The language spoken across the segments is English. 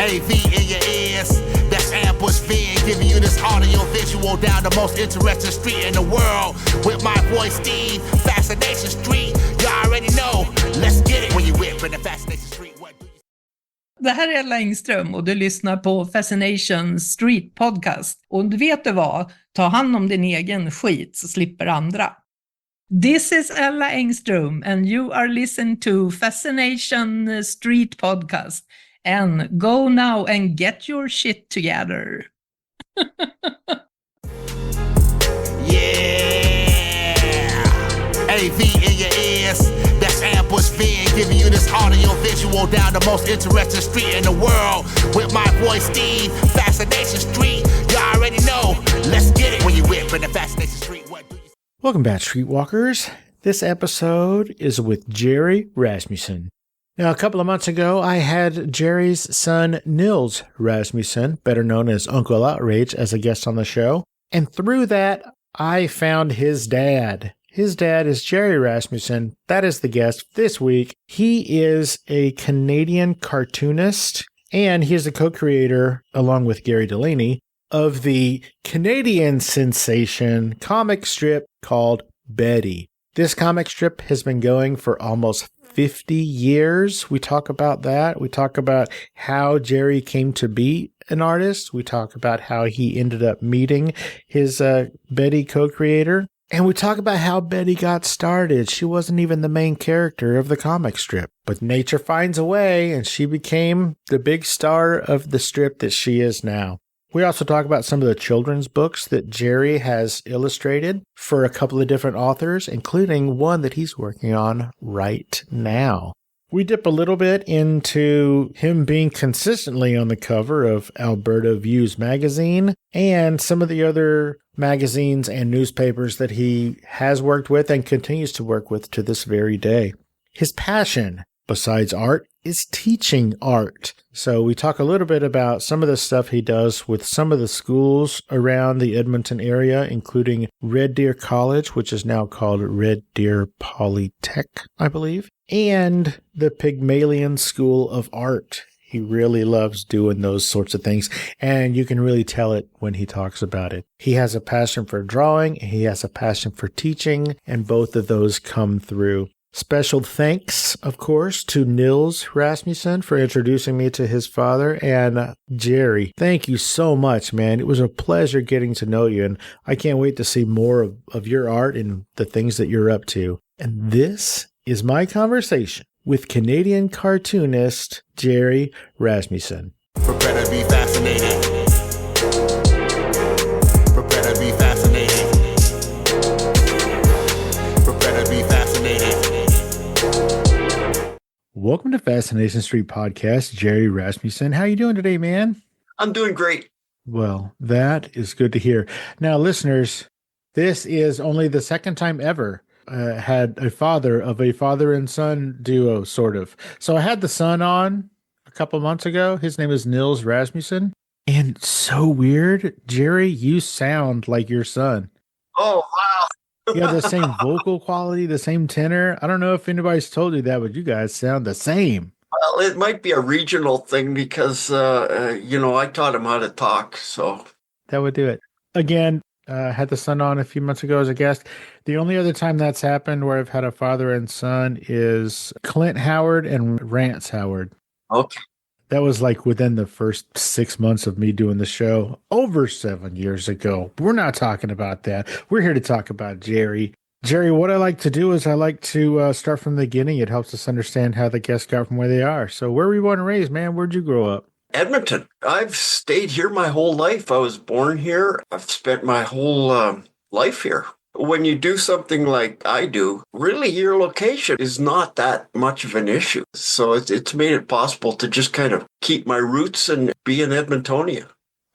AV in your ears, that's Ambush Vid, giving you this audio visual down the most interesting street in the world. With my voice, Steve, Fascination Street, you already know. Let's get it when you whip in the Fascination Street. Det här är Ella Engström och du lyssnar på Fascination Street Podcast. Och vet du vad? Ta hand om din egen skit så slipper andra. This is Ella Engström and you are listening to Fascination Street Podcast. And go now and get your shit together. Yeah! AV in your ears, that's Ambush Vid, giving you this audio visual down the most interesting street in the world. With my voice, Steve, Fascination Street, you already know. Let's get it when you whip in the Fascination Street. What do you... Welcome back, Streetwalkers. This episode is with Gerry Rasmussen. Now, a couple of months ago, I had Gerry's son, Nils Rasmussen, better known as Uncle Outrage, as a guest on the show. And through that, I found his dad. His dad is Gerry Rasmussen. That is the guest this week. He is a Canadian cartoonist, and he is the co-creator, along with Gary Delainey, of the Canadian sensation comic strip called Betty. This comic strip has been going for almost 50 years. We talk about that. We talk about how Gerry came to be an artist. We talk about how he ended up meeting his Betty co-creator. And we talk about how Betty got started. She wasn't even the main character of the comic strip. But nature finds a way, and she became the big star of the strip that she is now. We also talk about some of the children's books that Gerry has illustrated for a couple of different authors, including one that he's working on right now. We dip a little bit into him being consistently on the cover of Alberta Views magazine and some of the other magazines and newspapers that he has worked with and continues to work with to this very day. His passion, besides art, is teaching art. So we talk a little bit about some of the stuff he does with some of the schools around the Edmonton area, including Red Deer College, which is now called Red Deer Polytechnic, I believe, and the Pygmalion School of Art. He really loves doing those sorts of things, and you can really tell it when he talks about it. He has a passion for drawing, he has a passion for teaching, and both of those come through. Special thanks, of course, to Nils Rasmussen for introducing me to his father, and Gerry, thank you so much, man. It was a pleasure getting to know you, and I can't wait to see more of your art and the things that you're up to. And this is my conversation with Canadian cartoonist Gerry Rasmussen. Prepare to be fascinated. Prepare to be fascinated. Prepare to be fascinated. Welcome to Fascination Street Podcast, Gerry Rasmussen. How you doing today, man? I'm doing great. Well, that is good to hear. Now, listeners, this is only the second time ever had a father and son duo, sort of. So I had the son on a couple months ago. His name is Nils Rasmussen. And so weird, Gerry, you sound like your son. Oh, wow. You have the same vocal quality, the same tenor. I don't know if anybody's told you that, but you guys sound the same. Well, it might be a regional thing because, I taught him how to talk, so. That would do it. Again, had the son on a few months ago as a guest. The only other time that's happened where I've had a father and son is Clint Howard and Rance Howard. Okay. That was like within the first 6 months of me doing the show over 7 years ago. We're not talking about that. We're here to talk about Gerry. Gerry, what I like to do is I like to start from the beginning. It helps us understand how the guests got from where they are. So where were you born and raised, man? Where'd you grow up? Edmonton. I've stayed here my whole life. I was born here. I've spent my whole life here. When you do something like I do, really your location is not that much of an issue. So it's made it possible to just kind of keep my roots and be an Edmontonian.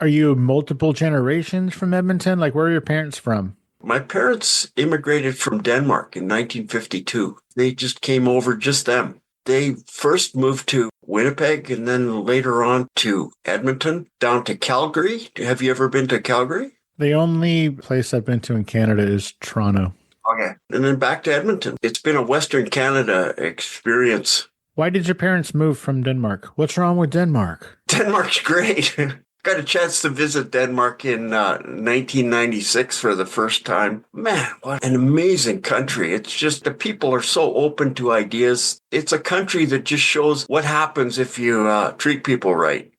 Are you multiple generations from Edmonton? Like, where are your parents from? My parents immigrated from Denmark in 1952. They just came over, just them. They first moved to Winnipeg and then later on to Edmonton, down to Calgary. Have you ever been to Calgary? The only place I've been to in Canada is Toronto. Okay. And then back to Edmonton. It's been a Western Canada experience. Why did your parents move from Denmark? What's wrong with Denmark? Denmark's great. Got a chance to visit Denmark in 1996 for the first time. Man, what an amazing country. It's just the people are so open to ideas. It's a country that just shows what happens if you treat people right.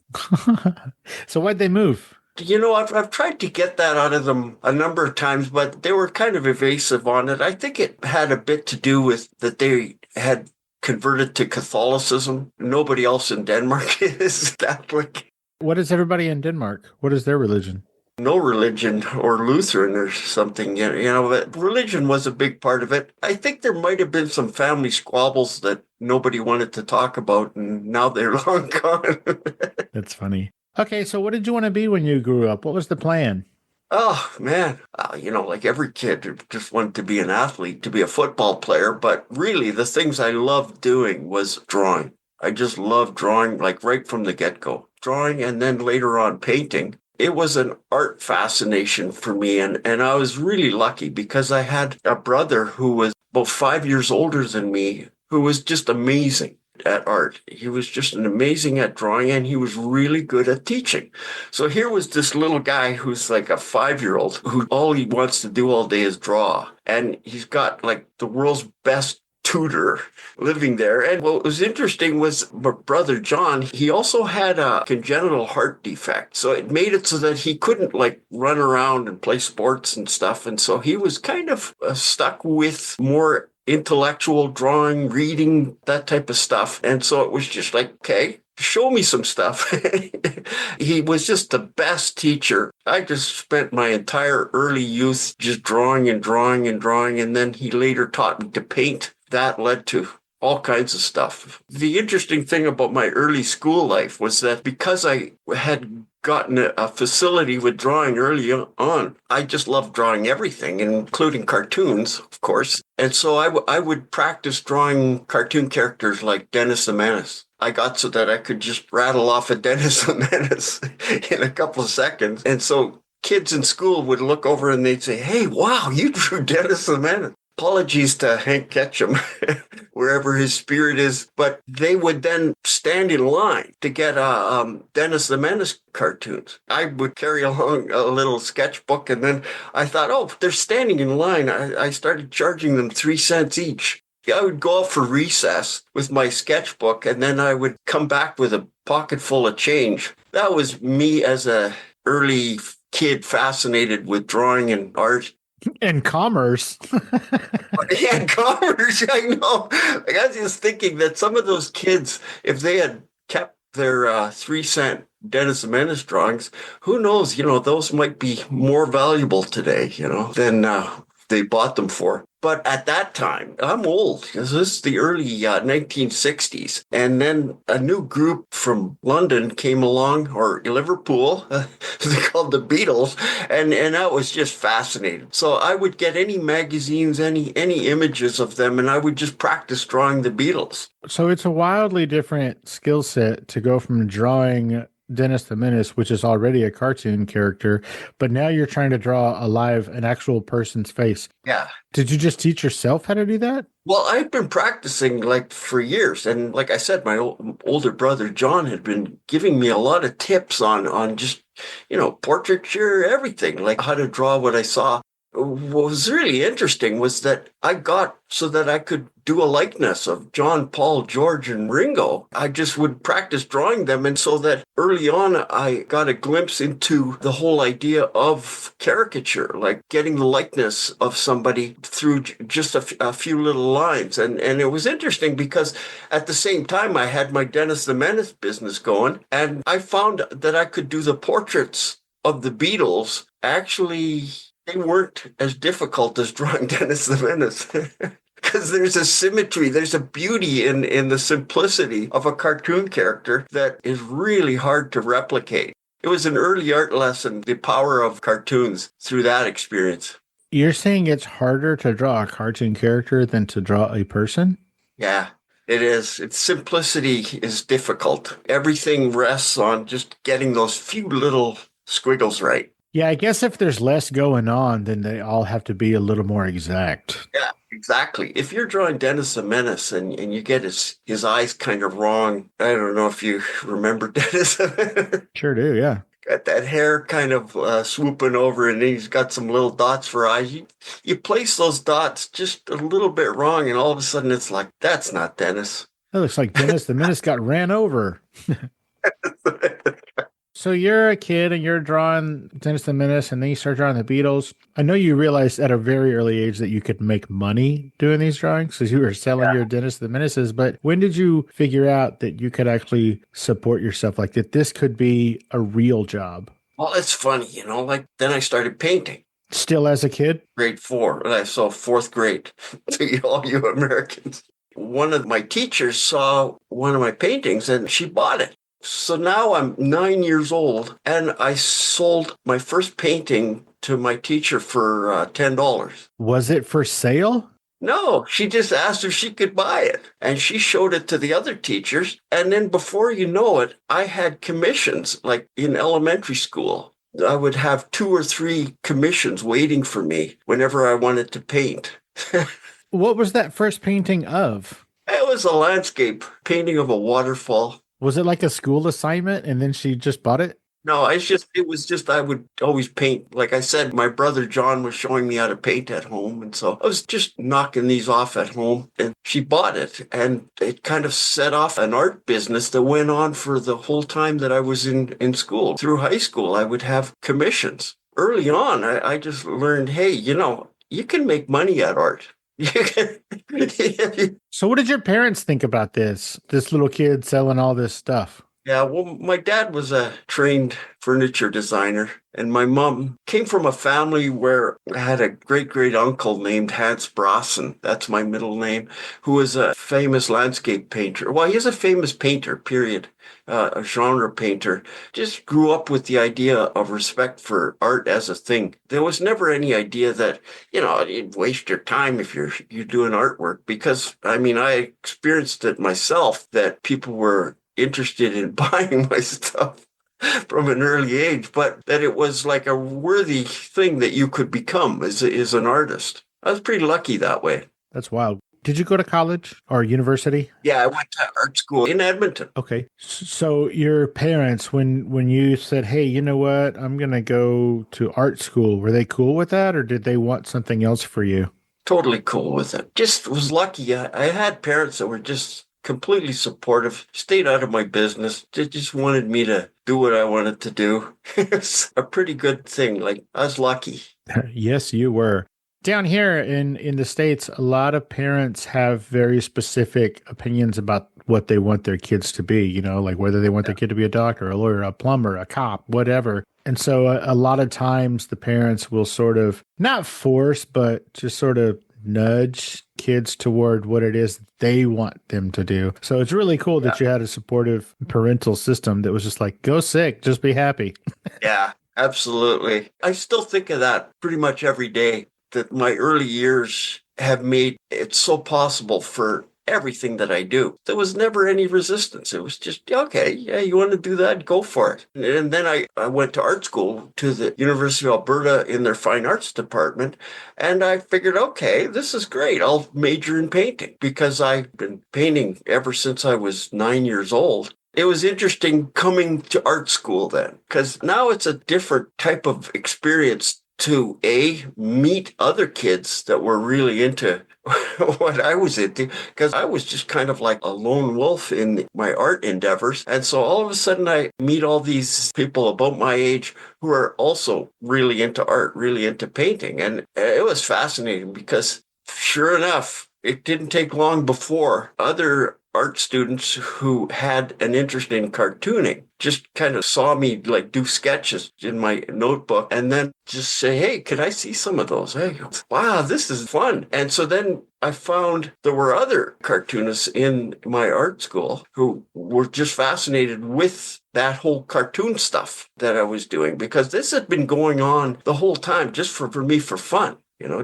So why'd they move? I've tried to get that out of them a number of times, but they were kind of evasive on it. I think it had a bit to do with that they had converted to Catholicism. Nobody else in Denmark is Catholic. What is everybody in Denmark? What is their religion? No religion, or Lutheran or something, but religion was a big part of it. I think there might have been some family squabbles that nobody wanted to talk about, and now they're long gone. That's funny. Okay, so what did you want to be when you grew up? What was the plan? Oh, man. Like every kid just wanted to be an athlete, to be a football player. But really, the things I loved doing was drawing. I just loved drawing, like right from the get-go. Drawing and then later on painting. It was an art fascination for me. And I was really lucky because I had a brother who was about 5 years older than me, who was just amazing at art. He was just amazing at drawing, and he was really good at teaching. So here was this little guy who's like a 5-year-old who all he wants to do all day is draw. And he's got like the world's best tutor living there. And what was interesting was my brother John, he also had a congenital heart defect. So it made it so that he couldn't like run around and play sports and stuff. And so he was kind of stuck with more intellectual drawing, reading, that type of stuff. And so it was just like, okay, show me some stuff. He was just the best teacher. I just spent my entire early youth just drawing and drawing and drawing. And then he later taught me to paint. That led to all kinds of stuff. The interesting thing about my early school life was that because I had gotten a facility with drawing early on, I just loved drawing everything, including cartoons, of course. And so I would practice drawing cartoon characters like Denis the Menace. I got so that I could just rattle off a Denis the Menace in a couple of seconds. And so kids in school would look over and they'd say, "Hey, wow, you drew Denis the Menace." Apologies to Hank Ketchum, wherever his spirit is, but they would then stand in line to get Denis the Menace cartoons. I would carry along a little sketchbook, and then I thought, oh, they're standing in line. I started charging them 3 cents each. I would go off for recess with my sketchbook, and then I would come back with a pocket full of change. That was me as a early kid fascinated with drawing and art. And commerce. Yeah, commerce, I know. Like, I was just thinking that some of those kids, if they had kept their 3 cent Denis the Menace drawings, who knows, those might be more valuable today, than they bought them for. But at that time, I'm old, because this is the early 1960s. And then a new group from London came along, or Liverpool, they're called the Beatles, and that was just fascinating. So I would get any magazines, any images of them, and I would just practice drawing the Beatles. So it's a wildly different skill set to go from drawing Denis the Menace, which is already a cartoon character, but now you're trying to draw an actual person's face. Yeah. Did you just teach yourself how to do that? Well, I've been practicing for years. And like I said, my older brother, John, had been giving me a lot of tips on just, portraiture, everything, like how to draw what I saw. What was really interesting was that I got so that I could do a likeness of John, Paul, George, and Ringo. I just would practice drawing them. And so that early on, I got a glimpse into the whole idea of caricature, like getting the likeness of somebody through just a few little lines. And it was interesting because at the same time, I had my Denis the Menace business going. And I found that I could do the portraits of the Beatles. Actually, they weren't as difficult as drawing Denis the Menace. Because there's a symmetry, there's a beauty in the simplicity of a cartoon character that is really hard to replicate. It was an early art lesson, the power of cartoons through that experience. You're saying it's harder to draw a cartoon character than to draw a person? Yeah, it is. Its simplicity is difficult. Everything rests on just getting those few little squiggles right. Yeah, I guess if there's less going on, then they all have to be a little more exact. Yeah, exactly. If you're drawing Denis the Menace and you get his eyes kind of wrong, I don't know if you remember Denis. Sure do, yeah. Got that hair kind of swooping over, and then he's got some little dots for eyes. You place those dots just a little bit wrong, and all of a sudden it's like, that's not Denis. That looks like Denis the Menace got ran over. So you're a kid and you're drawing Denis the Menace, and then you start drawing the Beatles. I know you realized at a very early age that you could make money doing these drawings because you were selling your Denis the Menaces. But when did you figure out that you could actually support yourself, like that this could be a real job? Well, it's funny, like then I started painting. Still as a kid? Grade 4, and I saw 4th grade to all you Americans. One of my teachers saw one of my paintings and she bought it. So now I'm 9 years old, and I sold my first painting to my teacher for $10. Was it for sale? No, she just asked if she could buy it, and she showed it to the other teachers. And then before you know it, I had commissions, like in elementary school. I would have 2 or 3 commissions waiting for me whenever I wanted to paint. What was that first painting of? It was a landscape painting of a waterfall. Was it like a school assignment and then she just bought it? No, it was just I would always paint. Like I said, my brother John was showing me how to paint at home. And so I was just knocking these off at home, and she bought it. And it kind of set off an art business that went on for the whole time that I was in school. Through high school, I would have commissions. Early on, I just learned, hey, you can make money at art. So what did your parents think about this little kid selling all this stuff? Yeah, well, my dad was a trained furniture designer, and my mom came from a family where I had a great uncle named Hans Brassen. That's my middle name, who was a famous landscape painter. Well, he's a famous painter, period. A genre painter. Just grew up with the idea of respect for art as a thing. There was never any idea that, you'd waste your time if you're doing artwork, because, I experienced it myself that people were interested in buying my stuff from an early age, but that it was like a worthy thing that you could become as an artist. I was pretty lucky that way. That's wild. Did you go to college or university? Yeah, I went to art school in Edmonton. Okay. So your parents, when you said, hey, you know what, I'm going to go to art school, were they cool with that, or did they want something else for you? Totally cool with it. Just was lucky. I had parents that were just completely supportive, stayed out of my business. They just wanted me to do what I wanted to do. It's a pretty good thing. Like, I was lucky. Yes, you were. Down here in the States, a lot of parents have very specific opinions about what they want their kids to be, like whether they want their kid to be a doctor, a lawyer, a plumber, a cop, whatever. And so a lot of times the parents will sort of not force, but just sort of nudge kids toward what it is they want them to do. So it's really cool that you had a supportive parental system that was just like, go sick, just be happy. Yeah, absolutely. I still think of that pretty much every day, that my early years have made it so possible for everything that I do. There was never any resistance. It was just, okay, yeah, you want to do that? Go for it. And then I went to art school to the University of Alberta in their fine arts department. And I figured, okay, this is great. I'll major in painting, because I've been painting ever since I was 9 years old. It was interesting coming to art school then, because now it's a different type of experience to meet other kids that were really into what I was into, because I was just kind of like a lone wolf in my art endeavors. And so all of a sudden I meet all these people about my age who are also really into art, really into painting. And it was fascinating, because sure enough, it didn't take long before other art students who had an interest in cartooning just kind of saw me like do sketches in my notebook, and then just say, hey, can I see some of those? Hey, wow, this is fun. And so then I found there were other cartoonists in my art school who were just fascinated with that whole cartoon stuff that I was doing, because this had been going on the whole time just for me for fun.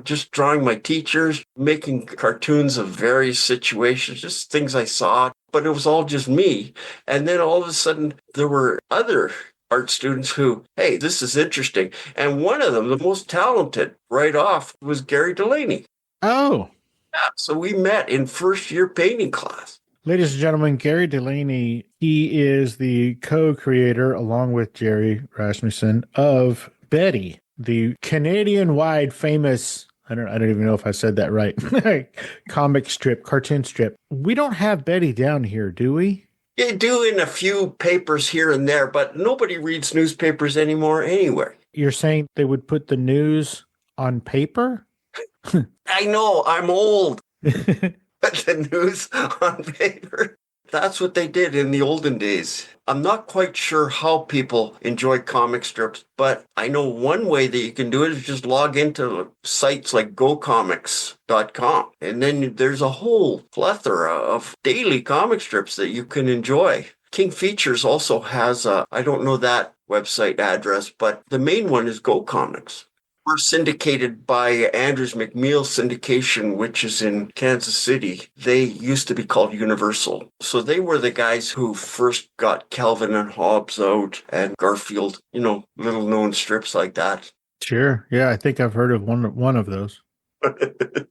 Just drawing my teachers, making cartoons of various situations, just things I saw. But it was all just me. And then all of a sudden, there were other art students who, hey, this is interesting. And one of them, the most talented right off, was Gary Delainey. Oh. Yeah, so we met in first year painting class. Ladies and gentlemen, Gary Delainey, he is the co-creator, along with Gerry Rasmussen, of Betty, the Canadian-wide famous, I don't even know if I said that right, comic strip, cartoon strip. We don't have Betty down here, do we? You do in a few papers here and there, but nobody reads newspapers anymore anywhere. You're saying they would put the news on paper? I know, I'm old. Put the news on paper. That's what they did in the olden days. I'm not quite sure how people enjoy comic strips, but I know one way that you can do it is just log into sites like gocomics.com. And then there's a whole plethora of daily comic strips that you can enjoy. King Features also has I don't know that website address, but the main one is Go Comics. We're syndicated by Andrews McMeel Syndication, which is in Kansas City. They used to be called Universal. So they were the guys who first got Calvin and Hobbes out and Garfield, little known strips like that. Sure. Yeah, I think I've heard of one of those.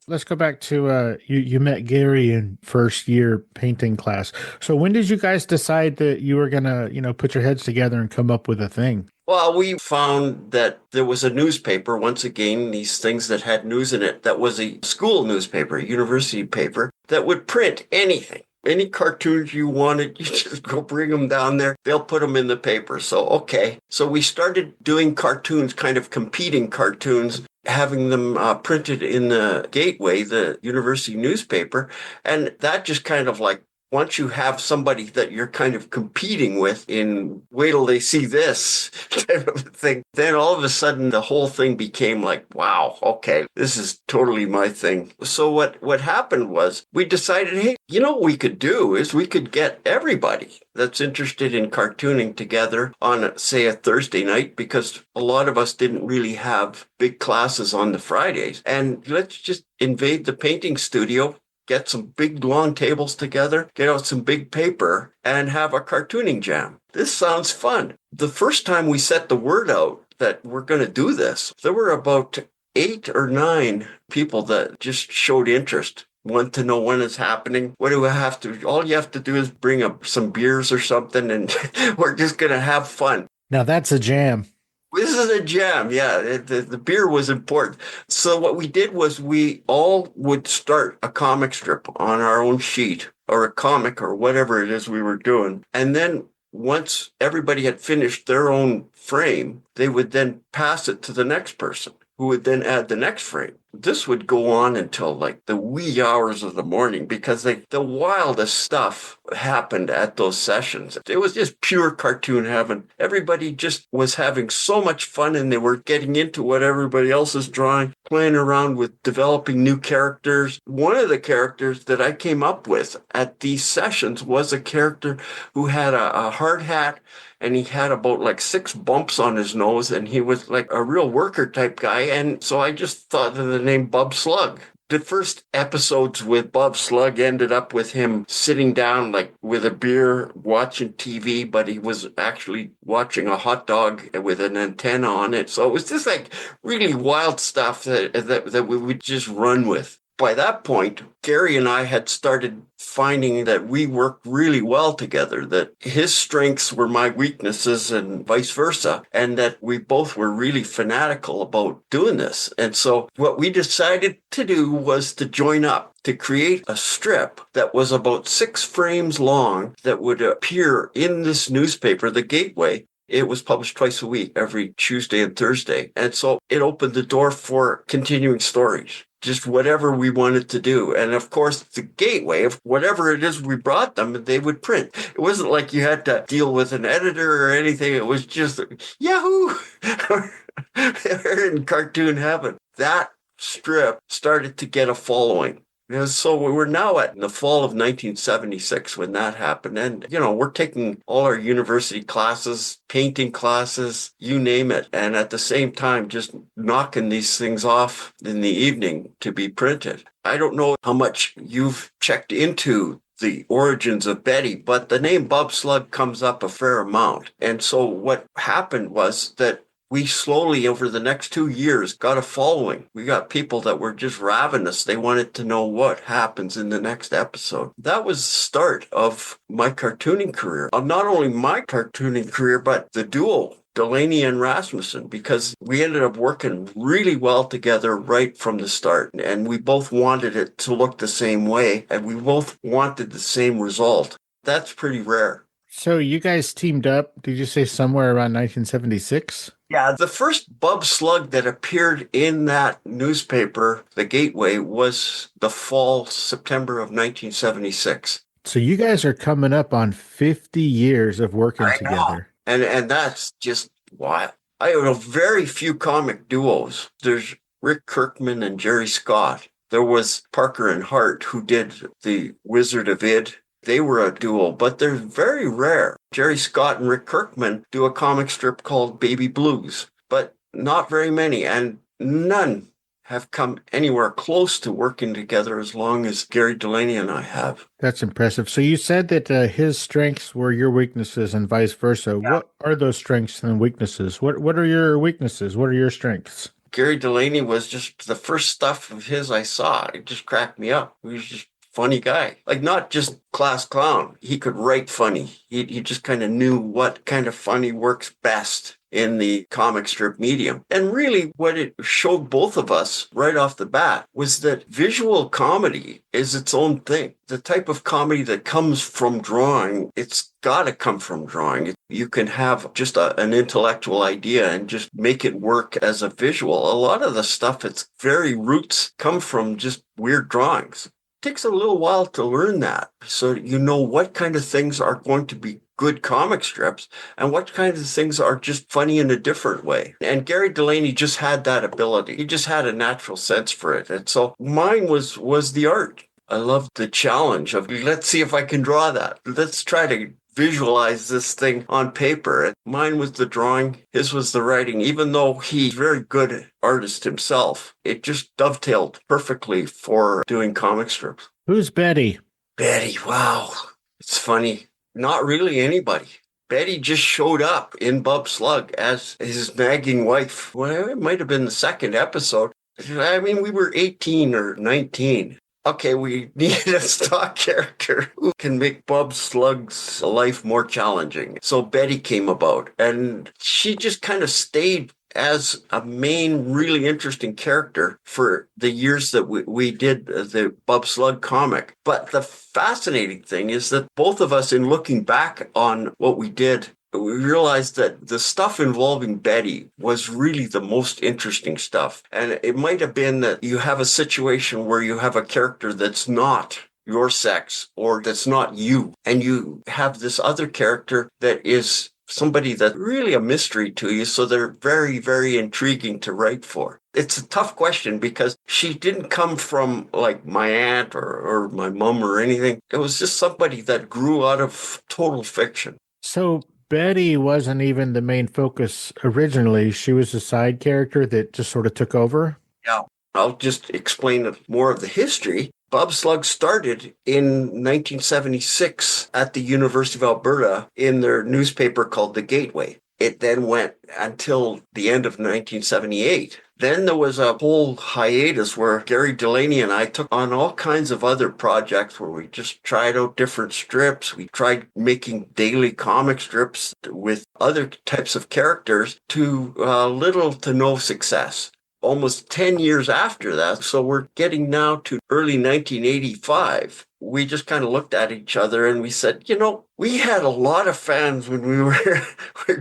Let's go back to you met Gary in first year painting class. So when did you guys decide that you were going to, put your heads together and come up with a thing? Well, we found that there was a newspaper, once again, these things that had news in it, that was a school newspaper, a university paper, that would print anything. Any cartoons you wanted, you just go bring them down there. They'll put them in the paper. So, okay. So we started doing cartoons, kind of competing cartoons, having them printed in the Gateway, the university newspaper. And that just kind of like, once you have somebody that you're kind of competing with in wait till they see this type of thing, then all of a sudden the whole thing became like, wow, okay, this is totally my thing. So what happened was we decided, hey, what we could do is we could get everybody that's interested in cartooning together on, say, a Thursday night, because a lot of us didn't really have big classes on the Fridays. And let's just invade the painting studio, get some big long tables together, get out some big paper, and have a cartooning jam. This sounds fun. The first time we set the word out that we're going to do this, there were about 8 or 9 people that just showed interest, want to know when it's happening. What do we have to, all you have to do is bring up some beers or something, and we're just going to have fun. Now that's a jam. This is a jam, yeah. The beer was important. So what we did was we all would start a comic strip on our own sheet, or a comic, or whatever it is we were doing. And then once everybody had finished their own frame, they would then pass it to the next person, who would then add the next frame. This would go on until like the wee hours of the morning, because the wildest stuff happened at those sessions. It was just pure cartoon heaven. Everybody just was having so much fun, and they were getting into what everybody else is drawing, playing around with developing new characters. One of the characters that I came up with at these sessions was a character who had a hard hat, and he had about like 6 bumps on his nose, and he was like a real worker type guy. And so I just thought of the name Bub Slug. The first episodes with Bob Slug ended up with him sitting down like with a beer watching TV, but he was actually watching a hot dog with an antenna on it. So it was just like really wild stuff that we would just run with. By that point, Gary and I had started finding that we worked really well together, that his strengths were my weaknesses and vice versa, and that we both were really fanatical about doing this. And so what we decided to do was to join up to create a strip that was about 6 frames long that would appear in this newspaper, The Gateway. It was published twice a week, every Tuesday and Thursday. And so it opened the door for continuing stories, just whatever we wanted to do. And of course, the Gateway, of whatever it is we brought them, they would print. It wasn't like you had to deal with an editor or anything. It was just, Yahoo! We're in cartoon heaven. That strip started to get a following. So we're now at the fall of 1976 when that happened. And, we're taking all our university classes, painting classes, you name it. And at the same time, just knocking these things off in the evening to be printed. I don't know how much you've checked into the origins of Betty, but the name Bub Slug comes up a fair amount. And so what happened was that we slowly, over the next 2 years, got a following. We got people that were just ravenous. They wanted to know what happens in the next episode. That was the start of my cartooning career. Not only my cartooning career, but the duo, Delainey and Rasmussen, because we ended up working really well together right from the start. And we both wanted it to look the same way, and we both wanted the same result. That's pretty rare. So you guys teamed up, did you say somewhere around 1976? Yeah, the first Bub Slug that appeared in that newspaper, The Gateway, was the fall, September of 1976. So you guys are coming up on 50 years of working together. And that's just wild. I have very few comic duos. There's Rick Kirkman and Jerry Scott. There was Parker and Hart, who did The Wizard of Id. They were a duo, but they're very rare. Jerry Scott and Rick Kirkman do a comic strip called Baby Blues, but not very many, and none have come anywhere close to working together as long as Gary Delainey and I have. That's impressive. So you said that his strengths were your weaknesses and vice versa. Yeah. What are those strengths and weaknesses? What are your weaknesses? What are your strengths? Gary Delainey was just the first stuff of his I saw. It just cracked me up. He was just funny guy, like not just class clown. He could write funny. He just kind of knew what kind of funny works best in the comic strip medium. And really what it showed both of us right off the bat was that visual comedy is its own thing. The type of comedy that comes from drawing, it's got to come from drawing. You can have just an intellectual idea and just make it work as a visual. A lot of the stuff, its very roots come from just weird drawings. Takes a little while to learn that, so you know what kind of things are going to be good comic strips and what kind of things are just funny in a different way. And Gary Delainey just had that ability. He just had a natural sense for it. And so mine was the art. I loved the challenge of, let's see if I can draw that. Let's try to visualize this thing on paper. Mine was the drawing, his was the writing. Even though he's a very good artist himself, it just dovetailed perfectly for doing comic strips. Who's Betty? Betty, wow. It's funny. Not really anybody. Betty just showed up in Bub Slug as his nagging wife. Well, it might have been the second episode. I mean, we were 18 or 19. Okay, we needed a stock character who can make Bub Slug's life more challenging. So Betty came about, and she just kind of stayed as a main, really interesting character for the years that we did the Bub Slug comic. But the fascinating thing is that both of us, in looking back on what we did, we realized that the stuff involving Betty was really the most interesting stuff. And it might have been that you have a situation where you have a character that's not your sex or that's not you, and you have this other character that is somebody that's really a mystery to you, so they're very, very intriguing to write for. It's a tough question because she didn't come from like my aunt or my mom or anything. It was just somebody that grew out of total fiction. So Betty wasn't even the main focus originally. She was a side character that just sort of took over? Yeah. I'll just explain more of the history. Bub Slug started in 1976 at the University of Alberta in their newspaper called The Gateway. It then went until the end of 1978. Then there was a whole hiatus where Gary Delainey and I took on all kinds of other projects where we just tried out different strips. We tried making daily comic strips with other types of characters to little to no success. Almost 10 years after that, so we're getting now to early 1985, we just kind of looked at each other and we said, you know, we had a lot of fans when we were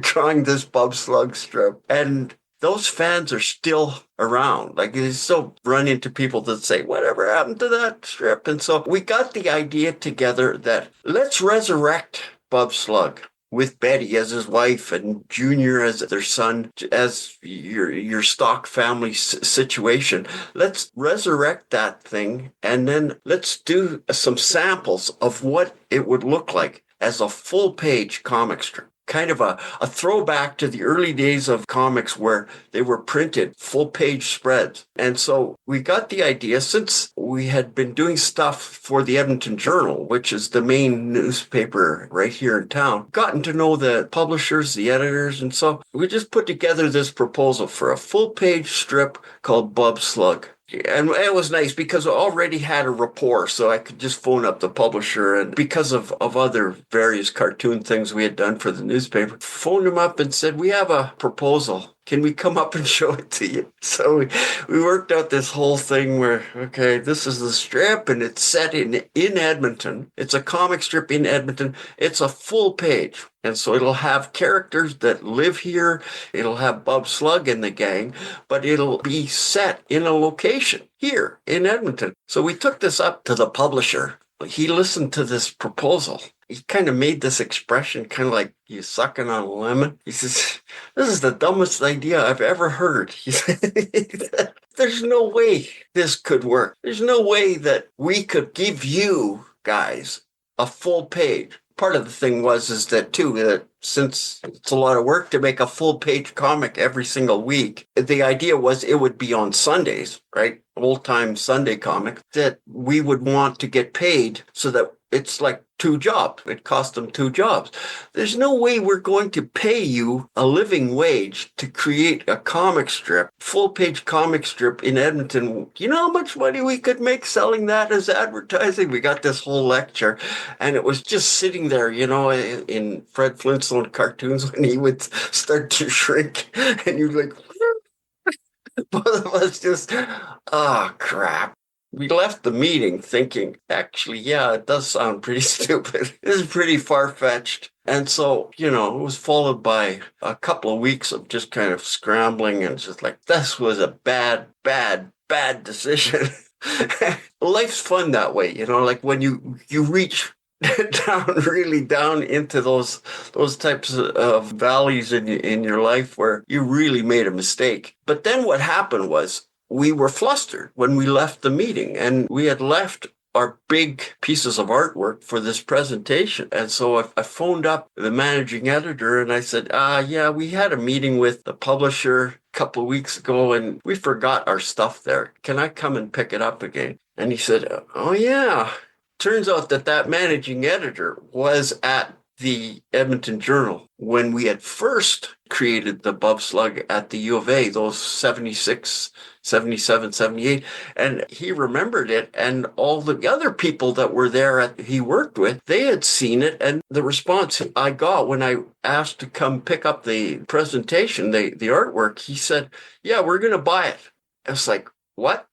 drawing this Bub Slug strip, and those fans are still around. Like, you still run into people that say, whatever happened to that strip? And so we got the idea together that let's resurrect Bub Slug with Betty as his wife and Junior as their son, as your stock family situation. Let's resurrect that thing, and then let's do some samples of what it would look like as a full-page comic strip. kind of a throwback to the early days of comics where they were printed full-page spreads. And so we got the idea, since we had been doing stuff for the Edmonton Journal, which is the main newspaper right here in town, gotten to know the publishers, the editors, and so we just put together this proposal for a full-page strip called Bub Slug. And it was nice because I already had a rapport, so I could just phone up the publisher, and because of other various cartoon things we had done for the newspaper, phoned him up and said, we have a proposal. Can we come up and show it to you? So we worked out this whole thing where, okay, this is the strip and it's set in Edmonton. It's a comic strip in Edmonton. It's a full page. And so it'll have characters that live here. It'll have Bub Slug and the gang, but it'll be set in a location here in Edmonton. So we took this up to the publisher. He listened to this proposal. He kind of made this expression, kind of like you sucking on a lemon. He says, this is the dumbest idea I've ever heard. He said, there's no way this could work. There's no way that we could give you guys a full page. Part of the thing is that since it's a lot of work to make a full page comic every single week, the idea was it would be on Sundays, right? Old time Sunday comic, that we would want to get paid so that it's like 2 jobs. It cost them 2 jobs. There's no way we're going to pay you a living wage to create a comic strip, full-page comic strip in Edmonton. You know how much money we could make selling that as advertising? We got this whole lecture, and it was just sitting there, in Fred Flintstone cartoons when he would start to shrink, and you'd like, both of us just, oh, crap. We left the meeting thinking, actually, yeah, it does sound pretty stupid. This is pretty far-fetched. And so, it was followed by a couple of weeks of just kind of scrambling and just like, this was a bad decision. Life's fun that way, like when you reach really down into those types of valleys in your life where you really made a mistake. But then what happened was, we were flustered when we left the meeting, and we had left our big pieces of artwork for this presentation. And so I phoned up the managing editor and I said, yeah, we had a meeting with the publisher a couple of weeks ago and we forgot our stuff there. Can I come and pick it up again? And he said, oh yeah. Turns out that managing editor was at the Edmonton Journal when we had first created the Bub Slug at the U of A, those 76, 77, 78. And he remembered it. And all the other people that were there he worked with, they had seen it. And the response I got when I asked to come pick up the presentation, the artwork, he said, yeah, we're going to buy it. I was like, what?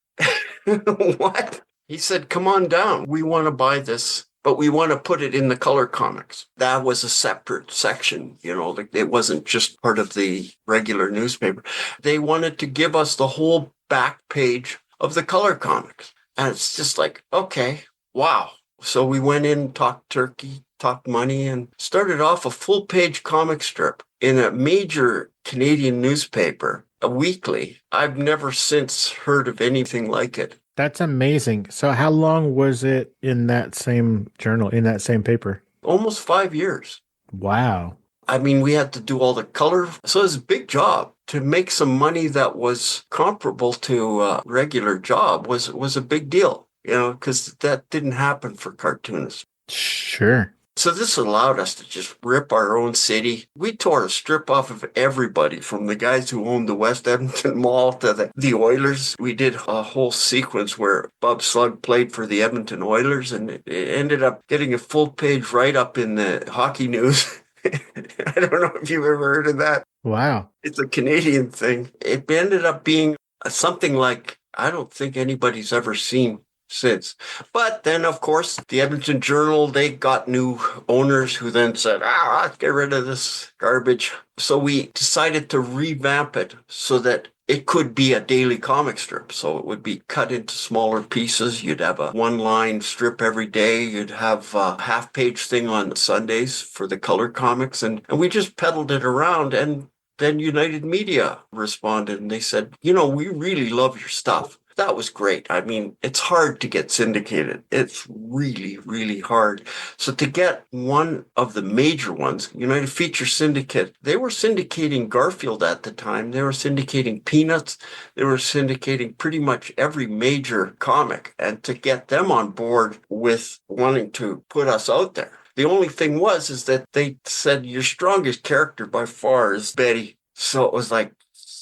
What? He said, come on down. We want to buy this, but we want to put it in the color comics. That was a separate section, it wasn't just part of the regular newspaper. They wanted to give us the whole back page of the color comics. And it's just like, okay, wow. So we went in, talked turkey, talked money, and started off a full page comic strip in a major Canadian newspaper, a weekly. I've never since heard of anything like it. That's amazing. So how long was it in that same journal, in that same paper? Almost 5 years. Wow. I mean, we had to do all the color. So it was a big job. To make some money that was comparable to a regular job was a big deal, because that didn't happen for cartoonists. Sure. So this allowed us to just rip our own city. We tore a strip off of everybody, from the guys who owned the West Edmonton Mall to the Oilers. We did a whole sequence where Bub Slug played for the Edmonton Oilers, and it ended up getting a full page write-up in the Hockey News. I don't know if you've ever heard of that. Wow. It's a Canadian thing. It ended up being something like I don't think anybody's ever seen since. But then, of course, the Edmonton Journal, they got new owners who then said, let's get rid of this garbage. So we decided to revamp it so that it could be a daily comic strip. So it would be cut into smaller pieces. You'd have a 1-line strip every day. You'd have a half-page thing on Sundays for the color comics. And we just peddled it around. And then United Media responded and they said, we really love your stuff. That was great. I mean, it's hard to get syndicated. It's really, really hard. So to get one of the major ones, United Feature Syndicate, they were syndicating Garfield at the time. They were syndicating Peanuts. They were syndicating pretty much every major comic. And to get them on board with wanting to put us out there. The only thing is that they said your strongest character by far is Betty. So it was like,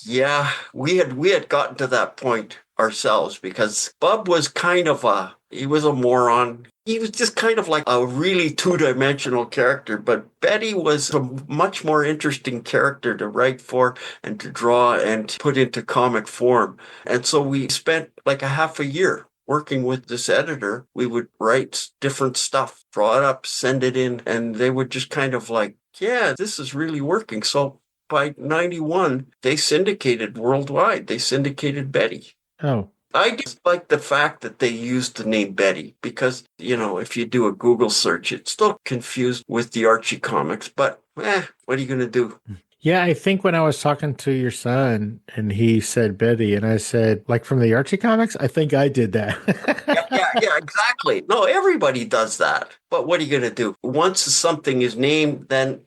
yeah, we had gotten to that point ourselves because Bub was he was a moron. He was just kind of like a really two-dimensional character, but Betty was a much more interesting character to write for and to draw and put into comic form. And so we spent like a half a year working with this editor. We would write different stuff, draw it up, send it in, and they would just kind of like, yeah, this is really working. So by 91, they syndicated worldwide. They syndicated Betty. Oh. I just like the fact that they used the name Betty because, if you do a Google search, it's still confused with the Archie comics, but what are you going to do? Yeah, I think when I was talking to your son and he said Betty and I said, like from the Archie comics, I think I did that. yeah, exactly. No, everybody does that. But what are you going to do? Once something is named, then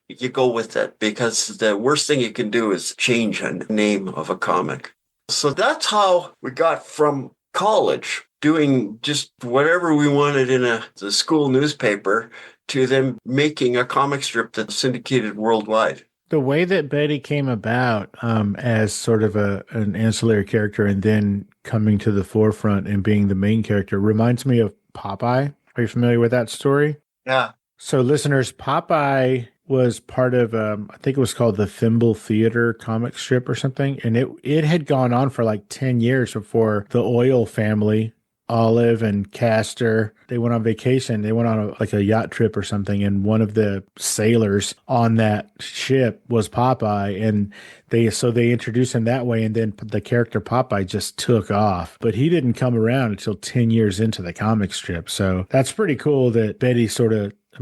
you go with it because the worst thing you can do is change a name of a comic. So that's how we got from college doing just whatever we wanted in the school newspaper to them making a comic strip that's syndicated worldwide. The way that Betty came about as sort of an ancillary character and then coming to the forefront and being the main character reminds me of Popeye. Are you familiar with that story? Yeah. So listeners, Popeye was part of, I think it was called the Thimble Theater comic strip or something. And it had gone on for like 10 years before the Oil family, Olive and Castor, they went on vacation. They went on a yacht trip or something. And one of the sailors on that ship was Popeye. And they introduced him that way. And then the character Popeye just took off. But he didn't come around until 10 years into the comic strip. So that's pretty cool that Betty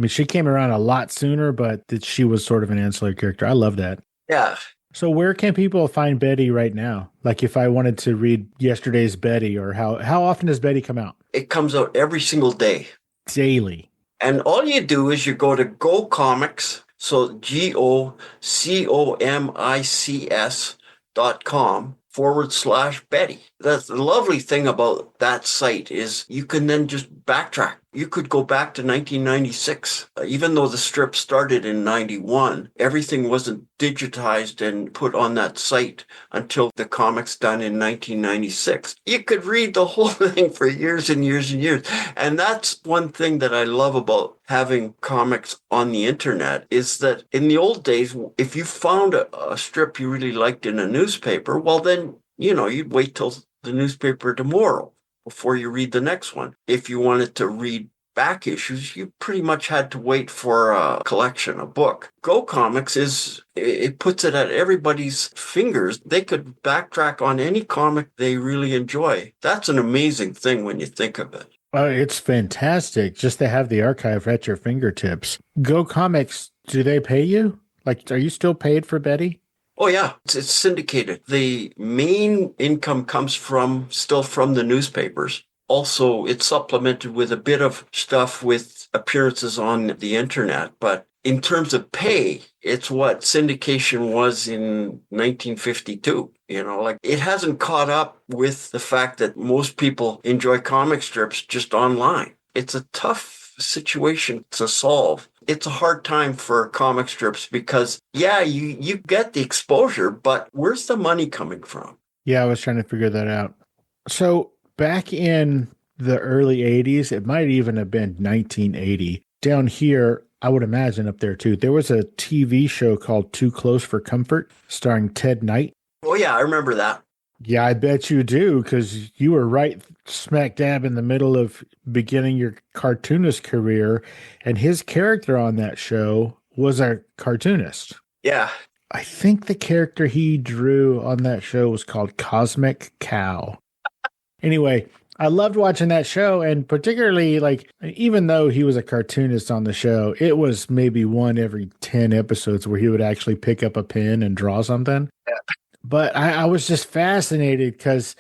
she came around a lot sooner, but that she was sort of an ancillary character. I love that. Yeah. So where can people find Betty right now? Like if I wanted to read yesterday's Betty, or how often does Betty come out? It comes out every single day. Daily. And all you do is you go to Go Comics, so GOCOMICS.com/Betty. That's the lovely thing about that site is you can then just backtrack. You could go back to 1996. Even though the strip started in 91, everything wasn't digitized and put on that site until the comics done in 1996. You could read the whole thing for years and years and years. And that's one thing that I love about having comics on the internet is that in the old days, if you found a strip you really liked in a newspaper, well, then, you'd wait till the newspaper tomorrow before you read the next one. If you wanted to read back issues, you pretty much had to wait for a collection, a book. Go Comics it puts it at everybody's fingers. They could backtrack on any comic they really enjoy. That's an amazing thing when you think of it. Well, it's fantastic just to have the archive at your fingertips. Go Comics, do they pay you? Like, are you still paid for Betty? Oh, yeah. It's syndicated. The main income comes still from the newspapers. Also, it's supplemented with a bit of stuff with appearances on the internet. But in terms of pay, it's what syndication was in 1952. It hasn't caught up with the fact that most people enjoy comic strips just online. It's a tough situation to solve. It's a hard time for comic strips because, you get the exposure, but where's the money coming from? Yeah, I was trying to figure that out. So back in the early 80s, it might even have been 1980, down here, I would imagine up there too, there was a TV show called Too Close for Comfort starring Ted Knight. Oh, yeah, I remember that. Yeah, I bet you do, because you were right smack dab in the middle of beginning your cartoonist career, and his character on that show was a cartoonist. Yeah. I think the character he drew on that show was called Cosmic Cow. Anyway, I loved watching that show, and particularly, even though he was a cartoonist on the show, it was maybe one every 10 episodes where he would actually pick up a pen and draw something. Yeah. But I was just fascinated because,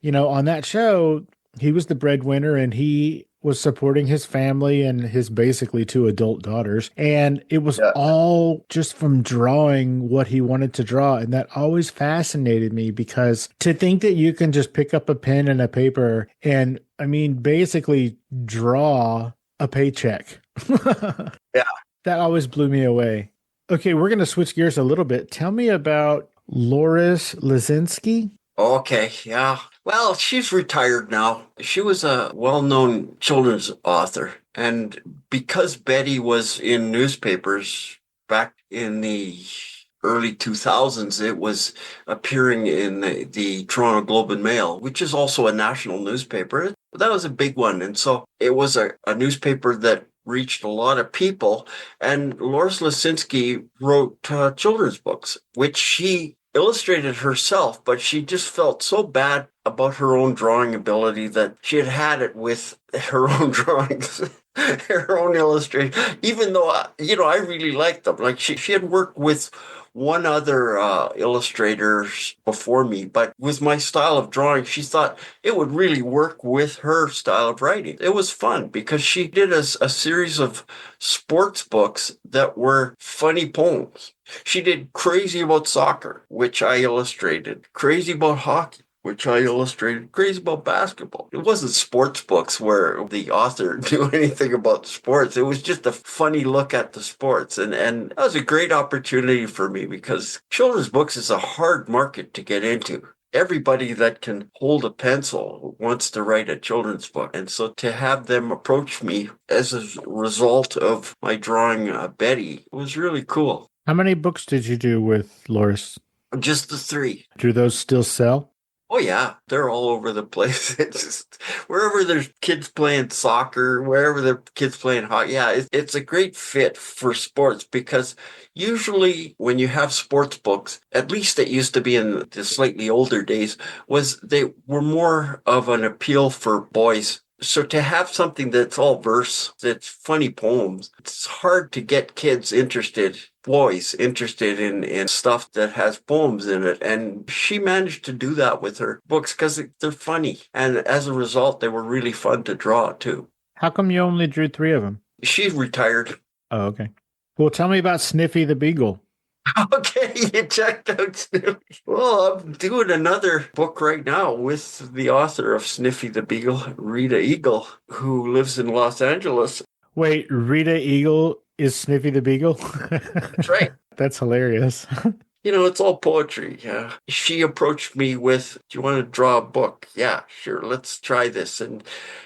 on that show, he was the breadwinner and he was supporting his family and his basically 2 adult daughters. And it was all just from drawing what he wanted to draw. And that always fascinated me, because to think that you can just pick up a pen and a paper and, basically draw a paycheck. Yeah. That always blew me away. Okay, we're going to switch gears a little bit. Tell me about Loris Lesynski. Okay, yeah. Well, she's retired now. She was a well-known children's author. And because Betty was in newspapers back in the early 2000s, it was appearing in the Toronto Globe and Mail, which is also a national newspaper. That was a big one. And so it was a newspaper that reached a lot of people. And Loris Lesynski wrote children's books, which she illustrated herself, but she just felt so bad about her own drawing ability that she had it with her own drawings, her own illustration, even though, I really liked them. Like she had worked with one other illustrator before me, but with my style of drawing, she thought it would really work with her style of writing. It was fun because she did a series of sports books that were funny poems. She did Crazy About Soccer, which I illustrated, Crazy About Hockey, which I illustrated, Crazy About Basketball. It wasn't sports books where the author knew anything about sports. It was just a funny look at the sports. And that was a great opportunity for me because children's books is a hard market to get into. Everybody that can hold a pencil wants to write a children's book. And so to have them approach me as a result of my drawing Betty was really cool. How many books did you do with Loris? Just the 3. Do those still sell? Oh, yeah. They're all over the place. It's just wherever there's kids playing soccer, wherever the kids playing hockey. Yeah, it's a great fit for sports because usually when you have sports books, at least it used to be in the slightly older days, was they were more of an appeal for boys. So to have something that's all verse, that's funny poems, it's hard to get kids interested, boys interested in stuff that has poems in it. And she managed to do that with her books because they're funny. And as a result, they were really fun to draw too. How come you only drew 3 of them? She's retired. Oh, okay. Well, tell me about Sniffy the Beagle. Okay, you checked out Sniffy. Well, I'm doing another book right now with the author of Sniffy the Beagle, Rita Eagle, who lives in Los Angeles. Wait, Rita Eagle is Sniffy the Beagle? That's right. That's hilarious. It's all poetry. Yeah. She approached me with, do you want to draw a book? Yeah, sure. Let's try this. And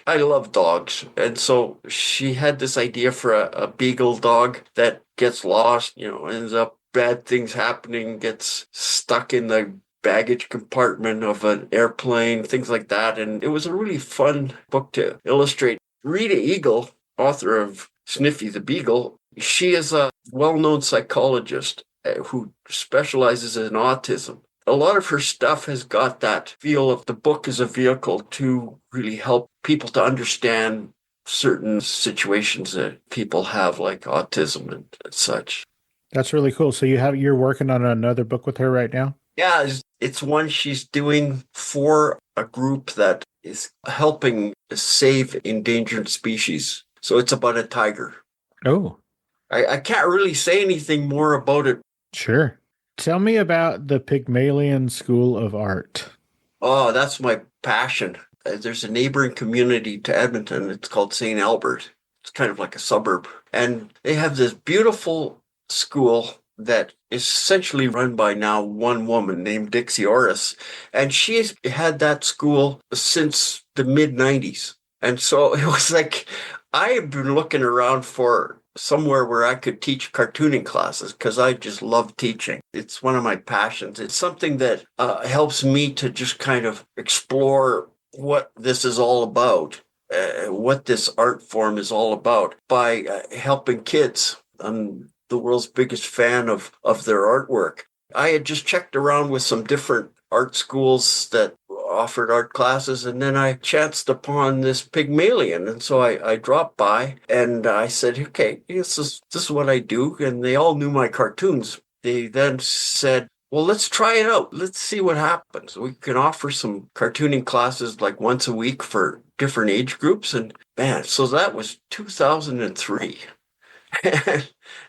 I love dogs. And so she had this idea for a beagle dog that gets lost, ends up bad things happening, gets stuck in the baggage compartment of an airplane, things like that. And it was a really fun book to illustrate. Rita Eagle, author of Sniffy the Beagle, she is a well-known psychologist who specializes in autism. A lot of her stuff has got that feel of the book as a vehicle to really help people to understand certain situations that people have, like autism and such. That's really cool. So you're working on another book with her right now? Yeah, it's one she's doing for a group that is helping save endangered species. So it's about a tiger. Oh. I can't really say anything more about it. Sure. Tell me about the Pygmalion School of Art. Oh, that's my passion. There's a neighboring community to Edmonton. It's called St. Albert. It's kind of like a suburb. And they have this beautiful school that is essentially run by now one woman named Dixie Orris. And she's had that school since the mid-90s. And so it was like, I have been looking around for somewhere where I could teach cartooning classes because I just love teaching. It's one of my passions. It's something that helps me to just kind of explore what this is all about, what this art form is all about by helping kids. I'm the world's biggest fan of their artwork. I had just checked around with some different art schools that offered art classes, and then I chanced upon this Pygmalion, and so I dropped by and I said, okay, this is what I do, and they all knew my cartoons. They then said, well, let's try it out. Let's see what happens. We can offer some cartooning classes like once a week for different age groups. And man, so that was 2003.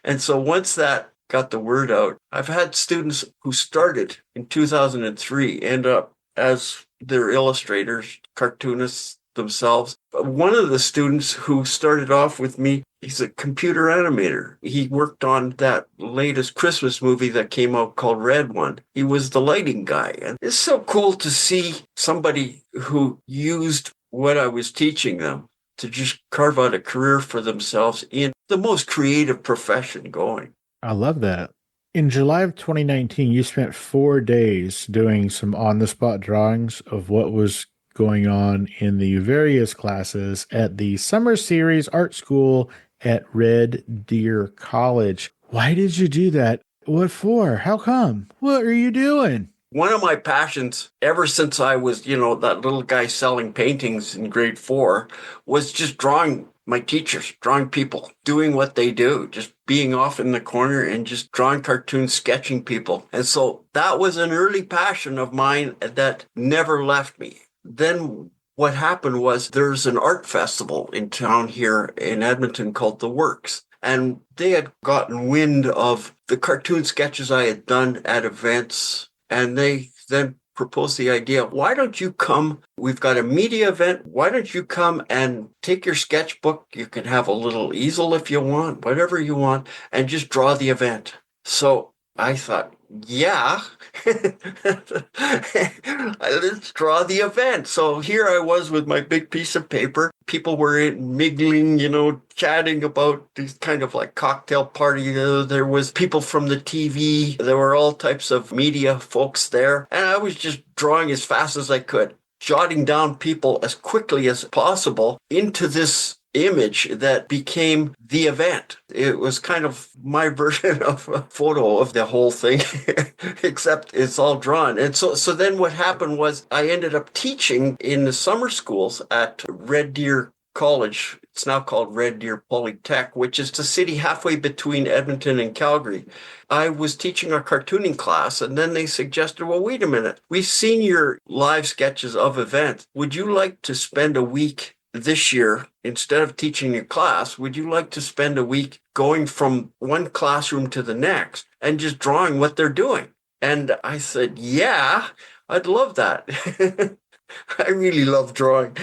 And so once that got the word out, I've had students who started in 2003 end up as their illustrators, cartoonists themselves. One of the students who started off with me, he's a computer animator. He worked on that latest Christmas movie that came out called Red One. He was the lighting guy. And it's so cool to see somebody who used what I was teaching them to just carve out a career for themselves in the most creative profession going. I love that. In July of 2019, you spent 4 days doing some on-the-spot drawings of what was going on in the various classes at the Summer Series Art School at Red Deer College. Why did you do that? What for? How come? What are you doing? One of my passions ever since I was, that little guy selling paintings in grade 4 was just drawing my teachers, drawing people, doing what they do, just being off in the corner and just drawing cartoons, sketching people. And so that was an early passion of mine that never left me. Then what happened was there's an art festival in town here in Edmonton called The Works. And they had gotten wind of the cartoon sketches I had done at events. And they then proposed the idea, why don't you come? We've got a media event. Why don't you come and take your sketchbook? You can have a little easel if you want, whatever you want, and just draw the event. So I thought, yeah, let's draw the event. So here I was with my big piece of paper. People were mingling, chatting about these kind of like cocktail party. There was people from the TV. There were all types of media folks there. And I was just drawing as fast as I could, jotting down people as quickly as possible into this image that became the event. It was kind of my version of a photo of the whole thing, except it's all drawn. And so then what happened was I ended up teaching in the summer schools at Red Deer College. It's now called Red Deer Polytechnic, which is the city halfway between Edmonton and Calgary. I was teaching a cartooning class, and then they suggested, well, wait a minute. We've seen your live sketches of events. Would you like to spend a week this year, instead of teaching your class, would you like to spend a week going from one classroom to the next and just drawing what they're doing? And I said, yeah, I'd love that. I really love drawing.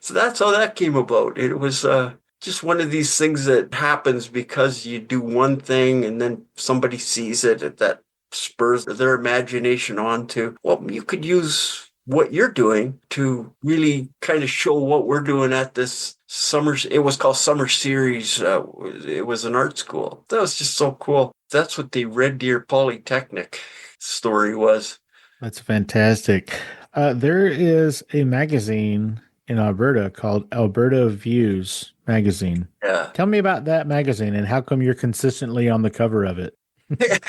So that's how that came about. It was just one of these things that happens because you do one thing and then somebody sees it that spurs their imagination on to, well, you could use what you're doing to really kind of show what we're doing at this summer. It was called Summer Series. It was an art school. That was just so cool. That's what the Red Deer Polytechnic story was. That's fantastic. There is a magazine in Alberta called Alberta Views magazine. Yeah. Tell me about that magazine and how come you're consistently on the cover of it?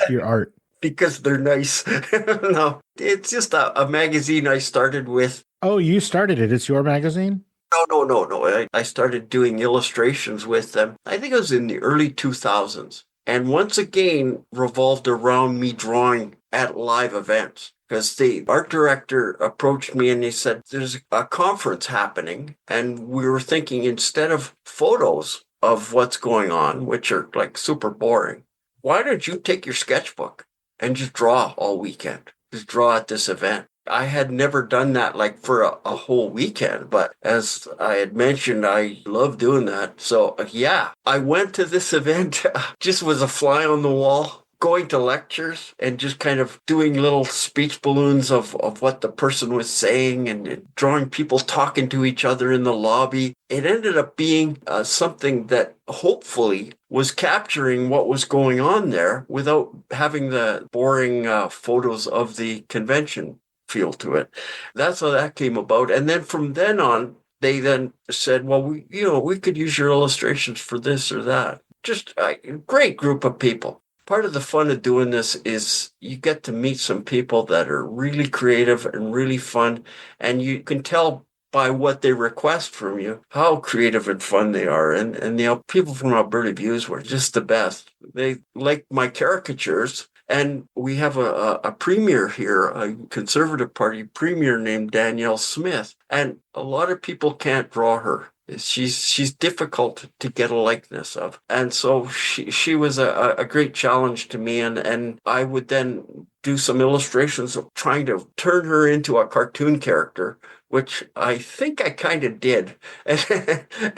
Your art. Because they're nice. No, it's just a magazine I started with. Oh, you started it. It's your magazine? No. I started doing illustrations with them. I think it was in the early 2000s. And once again, revolved around me drawing at live events. Because the art director approached me and he said, there's a conference happening. And we were thinking instead of photos of what's going on, which are like super boring, why don't you take your sketchbook and just draw all weekend? Just draw at this event. I had never done that like for a whole weekend, but as I had mentioned, I love doing that. So yeah, I went to this event, just was a fly on the wall, going to lectures and just kind of doing little speech balloons of what the person was saying and drawing people talking to each other in the lobby. It ended up being something that hopefully was capturing what was going on there without having the boring photos of the convention feel to it. That's how that came about. And then from then on, they then said, well, we could use your illustrations for this or that. Just a great group of people. Part of the fun of doing this is you get to meet some people that are really creative and really fun, and you can tell by what they request from you how creative and fun they are. And people from Alberta Views were just the best. They liked my caricatures, And we have a premier here, a Conservative Party premier named Danielle Smith. And a lot of people can't draw her. She's difficult to get a likeness of. And so she was a great challenge to me. And I would then do some illustrations of trying to turn her into a cartoon character, which I think I kind of did.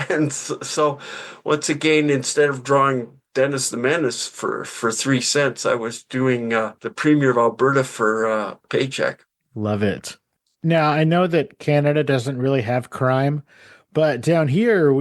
And so once again, instead of drawing Denis the Menace for 3 cents, I was doing the Premier of Alberta for a paycheck. Love it. Now, I know that Canada doesn't really have crime, but down here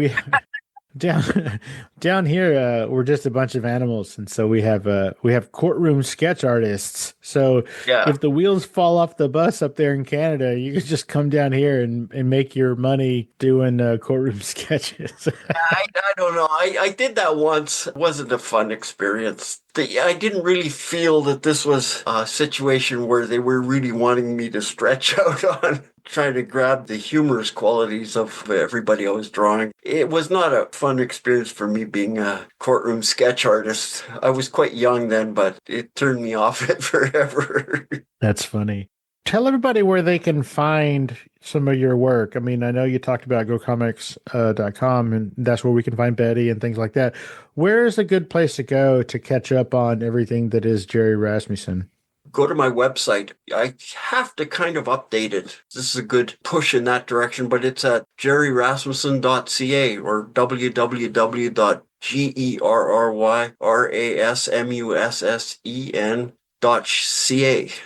down here we're just a bunch of animals, and so we have courtroom sketch artists. So if the wheels fall off the bus up there in Canada, you can just come down here and make your money doing courtroom sketches. I don't know. I did that once. It wasn't a fun experience. I didn't really feel that this was a situation where they were really wanting me to stretch out on trying to grab the humorous qualities of everybody I was drawing. It was not a fun experience for me being a courtroom sketch artist. I was quite young then, but it turned me off it forever. That's funny. Tell everybody where they can find some of your work. I mean, I know you talked about gocomics.com, and that's where we can find Betty and things like that. Where is a good place to go to catch up on everything that is Gerry Rasmussen? Go to my website. I have to kind of update it. This is a good push in that direction, but it's at gerryrasmussen.ca or www.gerryrasmussen.ca.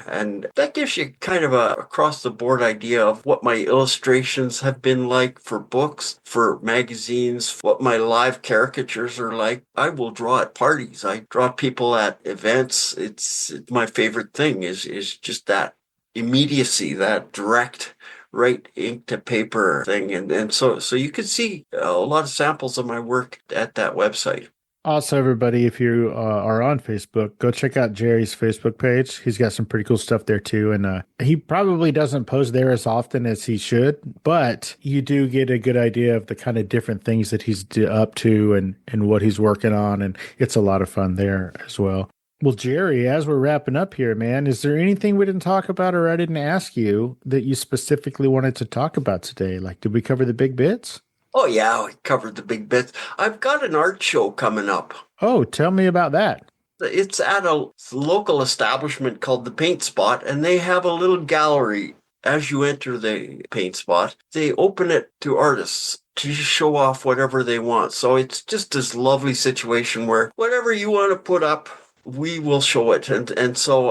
And that gives you kind of a across the board idea of what my illustrations have been like for books, for magazines, what my live caricatures are like. I will draw at parties. I draw people at events. It's my favorite thing is just that immediacy, that direct right ink to paper thing. And so you can see a lot of samples of my work at that website. Also, everybody, if you are on Facebook, go check out Gerry's Facebook page. He's got some pretty cool stuff there, too. And he probably doesn't post there as often as he should, but you do get a good idea of the kind of different things that he's up to and what he's working on. And it's a lot of fun there as well. Well, Gerry, as we're wrapping up here, man, is there anything we didn't talk about or I didn't ask you that you specifically wanted to talk about today? Like, did we cover the big bits? Oh, yeah, we covered the big bits. I've got an art show coming up. Oh, tell me about that. It's at a local establishment called the Paint Spot, and they have a little gallery as you enter the Paint Spot. They open it to artists to show off whatever they want. So it's just this lovely situation where whatever you want to put up, we will show it. And so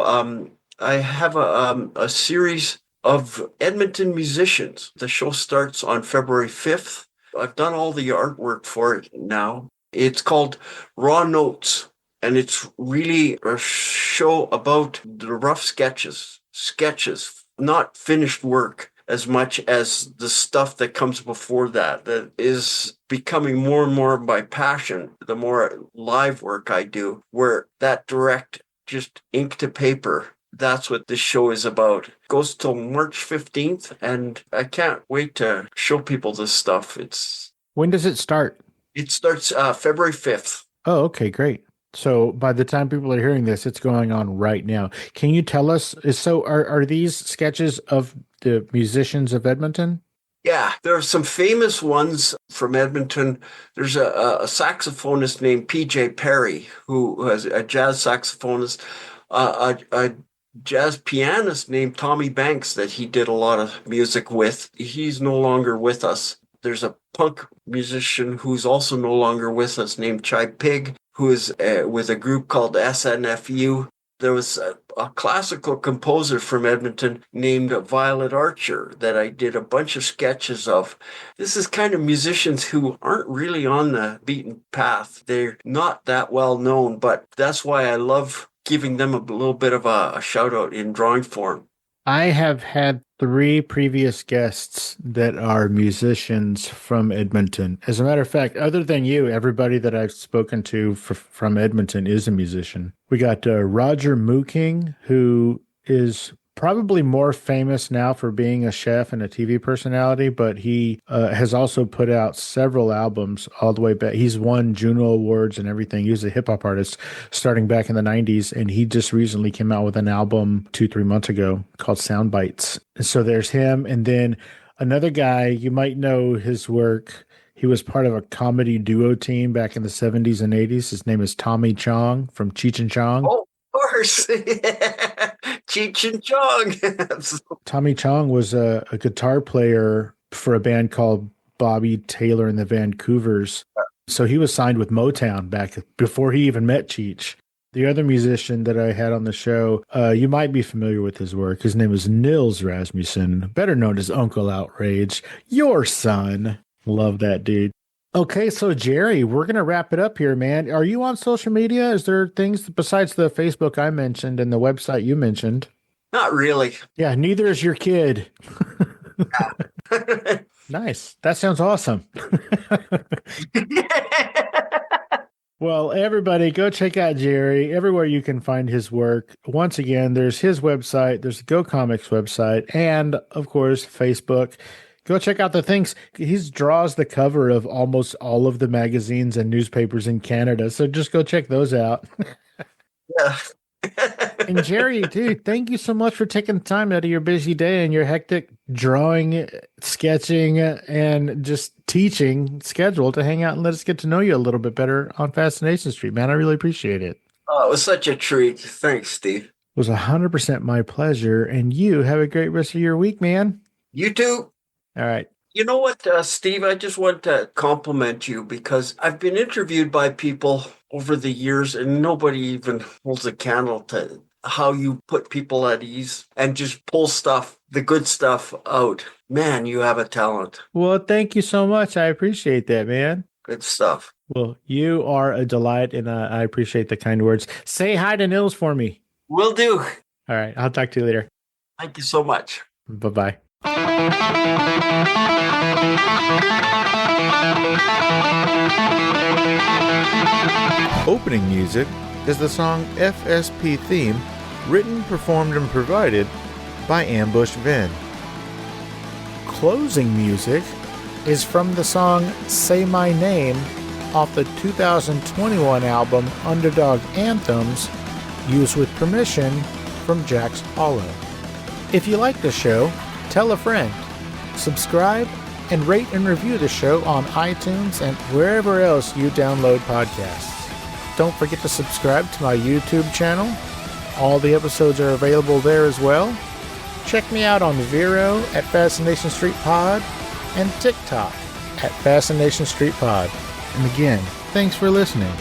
I have a series of Edmonton musicians. The show starts on February 5th. I've done all the artwork for it now. It's called Raw Notes, and it's really a show about the rough sketches, not finished work as much as the stuff that comes before that is becoming more and more my passion. The more live work I do, where that direct, just ink to paper, that's what this show is about. It goes till March 15th, and I can't wait to show people this stuff. When does it start? It starts February 5th. Oh, okay, great. So by the time people are hearing this, it's going on right now. Can you tell us, so are these sketches of the musicians of Edmonton? Yeah, there are some famous ones from Edmonton. There's a saxophonist named P.J. Perry, who is a jazz saxophonist, a jazz pianist named Tommy Banks that he did a lot of music with. He's no longer with us. There's a punk musician who's also no longer with us named Chai Pig, who is with a group called SNFU. There was a classical composer from Edmonton named Violet Archer that I did a bunch of sketches of. This is kind of musicians who aren't really on the beaten path. They're not that well known, but that's why I love giving them a little bit of a shout out in drawing form. I have had 3 previous guests that are musicians from Edmonton. As a matter of fact, other than you, everybody that I've spoken to from Edmonton is a musician. We got Roger Mooking, who is probably more famous now for being a chef and a TV personality, but he has also put out several albums all the way back. He's won Juno Awards and everything. He was a hip hop artist starting back in the 90s, and he just recently came out with an album 2-3 months ago called Sound Bites. And so there's him, and then another guy, you might know his work. He was part of a comedy duo team back in the 70s and 80s. His name is Tommy Chong from Cheech and Chong. Oh, of course. Cheech and Chong. Tommy Chong was a guitar player for a band called Bobby Taylor and the Vancouvers. So he was signed with Motown back before he even met Cheech. The other musician that I had on the show, you might be familiar with his work. His name is Loris Lesynski, better known as Uncle Outrage, your son. Love that dude. Okay, so Gerry, we're going to wrap it up here, man. Are you on social media? Is there things besides the Facebook I mentioned and the website you mentioned? Not really. Yeah, neither is your kid. Nice. That sounds awesome. Well, everybody, go check out Gerry everywhere you can find his work. Once again, there's his website, there's the Go Comics website, and, of course, Facebook. Go check out the things. He draws the cover of almost all of the magazines and newspapers in Canada, so just go check those out. Yeah. And Gerry, dude, thank you so much for taking the time out of your busy day and your hectic drawing, sketching, and just teaching schedule to hang out and let us get to know you a little bit better on Fascination Street, man. I really appreciate it. Oh, it was such a treat. Thanks, Steve. It was 100% my pleasure, and you have a great rest of your week, man. You too. All right. You know what, Steve, I just want to compliment you because I've been interviewed by people over the years and nobody even holds a candle to how you put people at ease and just pull stuff, the good stuff out. Man, you have a talent. Well, thank you so much. I appreciate that, man. Good stuff. Well, you are a delight, and I appreciate the kind words. Say hi to Nils for me. Will do. All right. I'll talk to you later. Thank you so much. Bye-bye. Opening music is the song FSP Theme, written, performed, and provided by Ambush Vin. Closing music is from the song Say My Name off the 2021 album Underdog Anthems, used with permission from Jack's Hollow. If you like the show, tell a friend. Subscribe and rate and review the show on iTunes and wherever else you download podcasts. Don't forget to subscribe to my YouTube channel. All the episodes are available there as well. Check me out on Vero at Fascination Street Pod and TikTok at Fascination Street Pod. And again, thanks for listening.